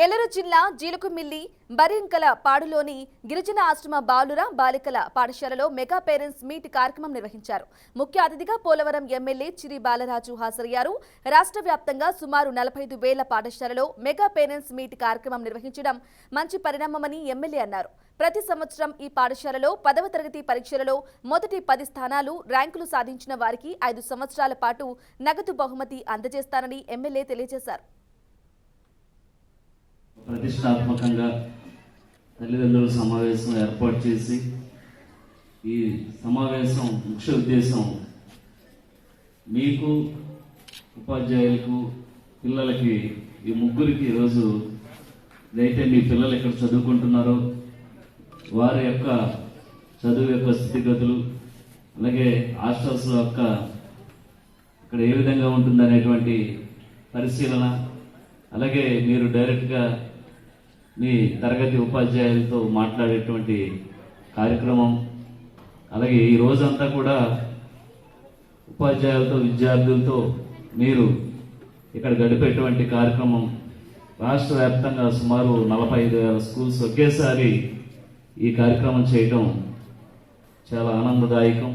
ఏలూరు జిల్లా జీలుకుమిల్లి బరింకల పాడులోని గిరిజన ఆశ్రమ బాలుర బాలికల పాఠశాలలో మెగా పేరెంట్స్ మీట్ కార్యక్రమం నిర్వహించారు. ముఖ్య అతిథిగా పోలవరం ఎమ్మెల్యే చిరి బాలరాజు హాజరయ్యారు. రాష్ట్ర వ్యాప్తంగా సుమారు 45,000 పాఠశాలలో మెగా పేరెంట్స్ మీట్ కార్యక్రమం నిర్వహించడం మంచి పరిణామమని ఎమ్మెల్యే అన్నారు. ప్రతి సంవత్సరం ఈ పాఠశాలలో 10వ తరగతి పరీక్షలలో మొదటి 10 స్థానాలు ర్యాంకులు సాధించిన వారికి 5 సంవత్సరాల పాటు నగదు బహుమతి అందజేస్తానని ఎమ్మెల్యే తెలియజేశారు. ప్రతిష్టాత్మకంగా తల్లిదండ్రుల సమావేశం ఏర్పాటు చేసి ఈ సమావేశం ముఖ్య ఉద్దేశం మీకు ఉపాధ్యాయులకు పిల్లలకి ఈ ముగ్గురికి ఈరోజు ఏదైతే మీ పిల్లలు ఇక్కడ చదువుకుంటున్నారో వారి యొక్క చదువు యొక్క స్థితిగతులు అలాగే హాస్టల్స్ యొక్క ఇక్కడ ఏ విధంగా ఉంటుందనేటువంటి పరిశీలన అలాగే మీరు డైరెక్ట్గా మీ తరగతి ఉపాధ్యాయులతో మాట్లాడేటువంటి కార్యక్రమం అలాగే ఈ రోజంతా కూడా ఉపాధ్యాయులతో విద్యార్థులతో మీరు ఇక్కడ గడిపేటువంటి కార్యక్రమం రాష్ట్ర వ్యాప్తంగా సుమారు 45,000 స్కూల్స్ ఒకేసారి ఈ కార్యక్రమం చేయడం చాలా ఆనందదాయకం.